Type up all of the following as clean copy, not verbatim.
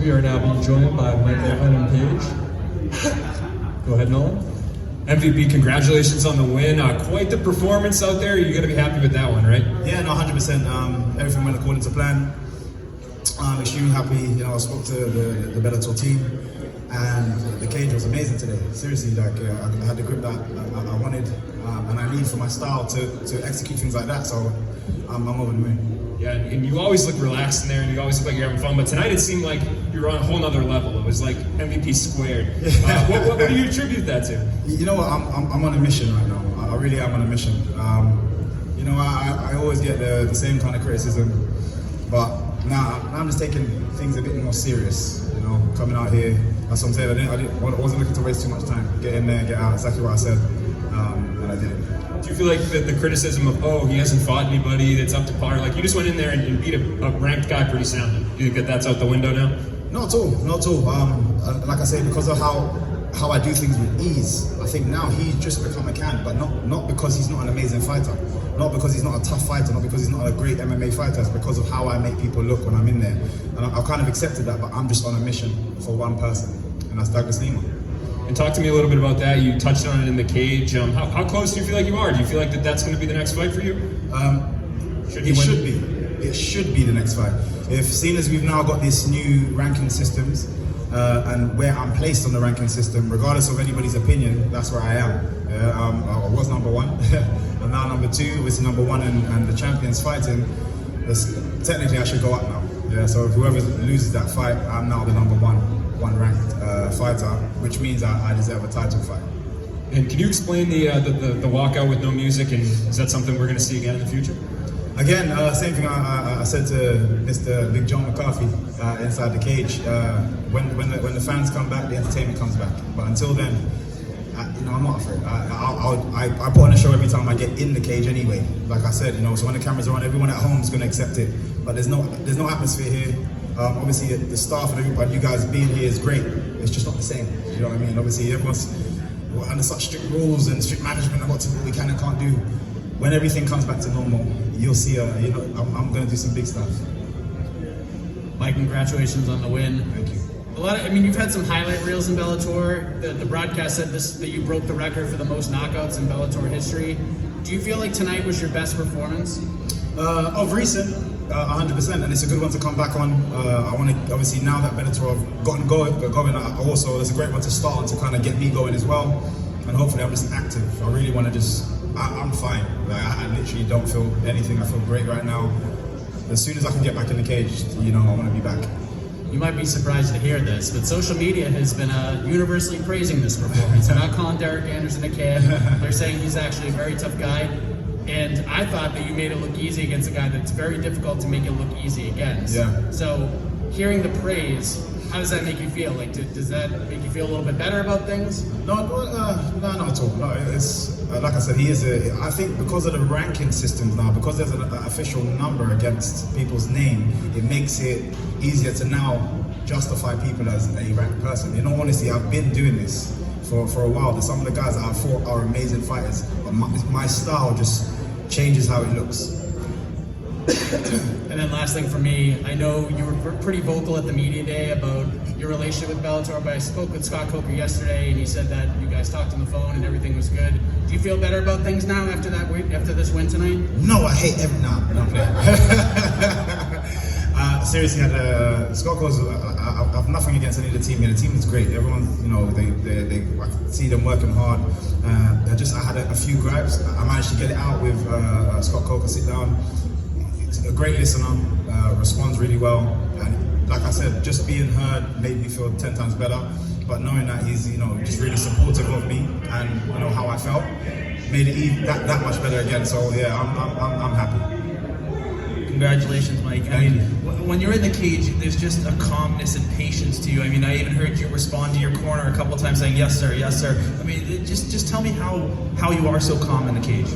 We are now being joined by Venom Page. Go ahead, Nolan. MVP, congratulations on the win. Quite the performance out there. You're going to be happy with that one, right? Yeah, no, 100%. Everything went according to plan. I'm extremely happy. You know, I spoke to the Bellator team, and the cage was amazing today. Seriously, like I had the grip that I wanted, and I need for my style to execute things like that. So I'm over the moon. Yeah, and you always look relaxed in there, and you always look like you're having fun. But tonight it seemed like you were on a whole nother level. It was like MVP squared. What do you attribute that to? You know what? I'm on a mission right now. I really am on a mission. You know, I always get the same kind of criticism, but now I'm just taking things a bit more serious. You know, coming out here. That's what I'm saying. I wasn't looking to waste too much time. Get in there, get out. Exactly what I said, and I did it. Do you feel like the criticism of, oh, he hasn't fought anybody that's up to par, like you just went in there and beat a ranked guy pretty soundly? Do you think that's out the window now? Not at all, not at all. Like I say, because of how I do things with ease, I think now he's just become a can, but not because he's not an amazing fighter, not because he's not a tough fighter, not because he's not a great MMA fighter, it's because of how I make people look when I'm in there. And I've kind of accepted that, but I'm just on a mission for one person, and that's Lima. And talk to me a little bit about that. You touched on it in the cage. How close do you feel like you are? Do you feel like that's going to be the next fight for you? It should be the next fight. If seeing as we've now got this new ranking systems and where I'm placed on the ranking system, regardless of anybody's opinion, that's where I am. I was number one. I'm now number two. Obviously number one and the champion's fighting. Technically, I should go up now. Yeah. So whoever loses that fight, I'm now the number one ranked fighter, which means I deserve a title fight. And can you explain the walkout with no music, and is that something we're going to see again in the future? Again, same thing I said to Mr. Big John McCarthy inside the cage. When the fans come back, the entertainment comes back. But until then, you know, I'm not afraid. I put on a show every time I get in the cage anyway. Like I said, you know, so when the cameras are on, everyone at home is going to accept it. But there's no atmosphere here. Obviously, the staff and everybody, you guys being here is great. It's just not the same. You know what I mean? Obviously, everyone's under such strict rules and strict management and what we can and can't do. When everything comes back to normal, you'll see. You know, I'm going to do some big stuff. Mike, congratulations on the win. Thank you. I mean, you've had some highlight reels in Bellator. The broadcast said that you broke the record for the most knockouts in Bellator history. Do you feel like tonight was your best performance? Of recent, 100%, and it's a good one to come back on. I want to, obviously, now that Bellator have gotten going, also it's a great one to start on to kind of get me going as well. And hopefully I'm just active. I really want to I'm fine. Like, I literally don't feel anything. I feel great right now. As soon as I can get back in the cage, you know, I want to be back. You might be surprised to hear this, but social media has been universally praising this performance. They're not calling Derek Anderson a kid. They're saying he's actually a very tough guy. And I thought that you made it look easy against a guy that's very difficult to make it look easy against. Yeah. So hearing the praise, how does that make you feel? Like, does that make you feel a little bit better about things? No, not at all. No, it's like I said, I think because of the ranking systems now, because there's an official number against people's name, it makes it easier to now justify people as a ranked person. In all honesty, I've been doing this for a while. Some of the guys that I've fought are amazing fighters, but my style just changes how it looks. And then last thing for me, I know you were pretty vocal at the media day about your relationship with Bellator, but I spoke with Scott Coker yesterday and he said that you guys talked on the phone and everything was good. Do you feel better about things now after this win tonight? No, I hate seriously, Scott Coker, I have nothing against any of the team here. The team is great. Everyone, you know, I can see them working hard. I had a few gripes. I managed to get it out with Scott Coker, sit down. A great listener, responds really well, and like I said, just being heard made me feel 10 times better. But knowing that he's, you know, just really supportive of me and you know how I felt, made it that much better again. So yeah, I'm happy. Congratulations, Mike. I mean, when you're in the cage, there's just a calmness and patience to you. I mean, I even heard you respond to your corner a couple times saying, "Yes, sir, yes, sir." I mean, just tell me how you are so calm in the cage.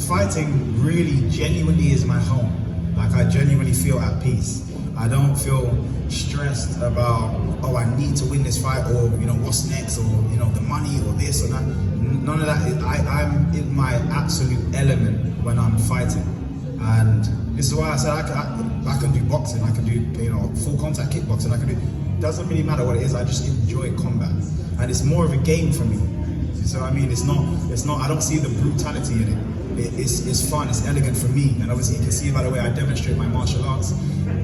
Fighting really genuinely is my home. Like, I genuinely feel at peace. I don't feel stressed about, oh, I need to win this fight, or you know, what's next, or you know, the money, or this or that. None of that. I'm in my absolute element when I'm fighting. And this is why I said I can do boxing, I can do full contact kickboxing, I can do. Doesn't really matter what it is. I just enjoy combat, and it's more of a game for me. So I mean, it's not. I don't see the brutality in it. It's fun. It's elegant for me, and obviously you can see by the way I demonstrate my martial arts.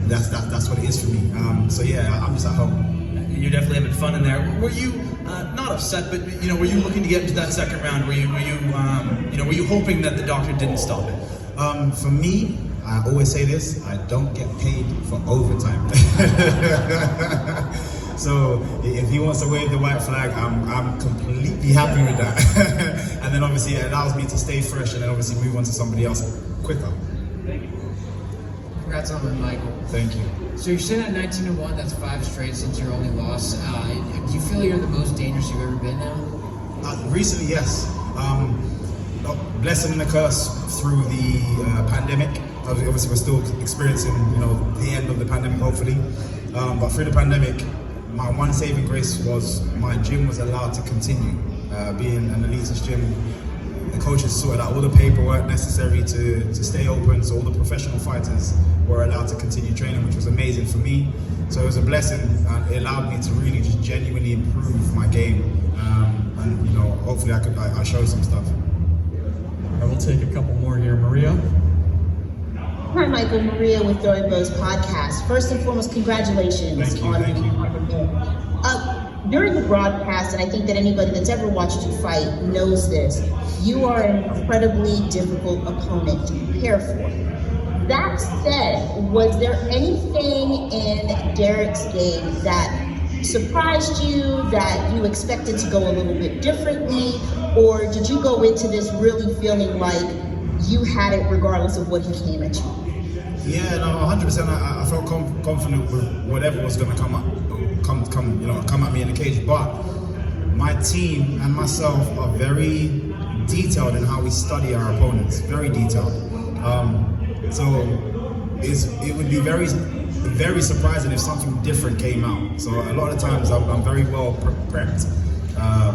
That's what it is for me. So yeah, I'm just at home. You're definitely having fun in there. Were you not upset, but were you looking to get into that second round? Were you hoping that the doctor didn't stop it? For me, I always say this: I don't get paid for overtime. So if he wants to wave the white flag, I'm completely happy with that. And then obviously it allows me to stay fresh and then obviously move on to somebody else quicker. Congrats on that, Michael. Thank you. So you're sitting at 19-1. That's 5 straight since your only loss. Do you feel you're the most dangerous you've ever been now? Recently, yes. Blessing and a curse through the pandemic. Obviously, we're still experiencing, the end of the pandemic, hopefully. But through the pandemic, my one saving grace was my gym was allowed to continue. Being an elitist gym, the coaches sorted out all the paperwork necessary to stay open, so all the professional fighters were allowed to continue training, which was amazing for me. So it was a blessing, and it allowed me to really just genuinely improve my game. And hopefully I show some stuff. I will take a couple more here. Maria? Hi, Michael. Maria with Throwing Bows Podcast. First and foremost, congratulations on Thank you. During the broadcast, and I think that anybody that's ever watched you fight knows this, you are an incredibly difficult opponent to prepare for. That said, was there anything in Derek's game that surprised you, that you expected to go a little bit differently, or did you go into this really feeling like you had it regardless of what he came at you? Yeah, no, 100%. I felt confident with whatever was going to come at me in the cage. But my team and myself are very detailed in how we study our opponents. Very detailed. So it would be very, very surprising if something different came out. So a lot of times I'm very well prepped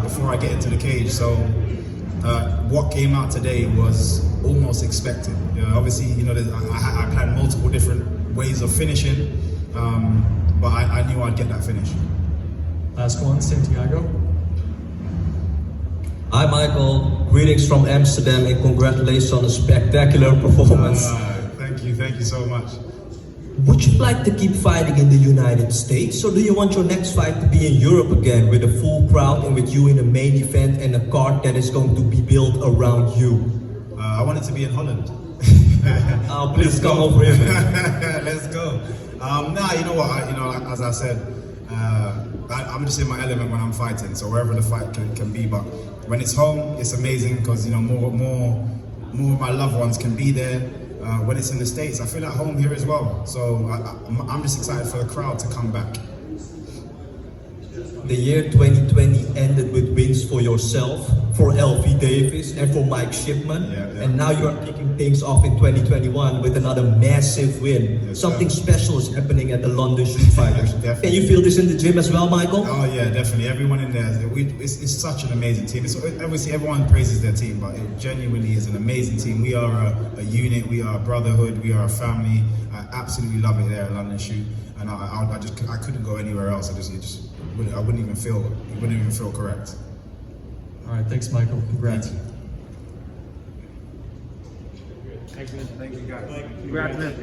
before I get into the cage. So what came out today was almost expected. Obviously, I planned multiple different ways of finishing, but I knew I'd get that finish. Last one, Santiago. Hi Michael, greetings from Amsterdam and congratulations on a spectacular performance. Thank you so much. Would you like to keep fighting in the United States, or do you want your next fight to be in Europe again with a full crowd and with you in the main event and a card that is going to be built around you? I want it to be in Holland. Oh, please come over here, man. Let's go. You know what? As I said, I'm just in my element when I'm fighting. So wherever the fight can be, but when it's home, it's amazing because more of my loved ones can be there. When it's in the States, I feel at home here as well. So I'm just excited for the crowd to come back. The year 2020 ended with wins for yourself, for LV Davis, and for Mike Shipman. Yeah. And now you are kicking things off in 2021 with another massive win. Yes, Something sir. special is happening at the London Shoot Fighters. Definitely. Can you feel this in the gym as well, Michael? Oh yeah, definitely. Everyone in there, it's such an amazing team. Obviously everyone praises their team, but it genuinely is an amazing team. We are a unit, we are a brotherhood, we are a family. I absolutely love it there at London Shoot, and I couldn't go anywhere else. It wouldn't even feel correct. All right, thanks, Michael. Congrats. Thank you, guys. Congrats, man.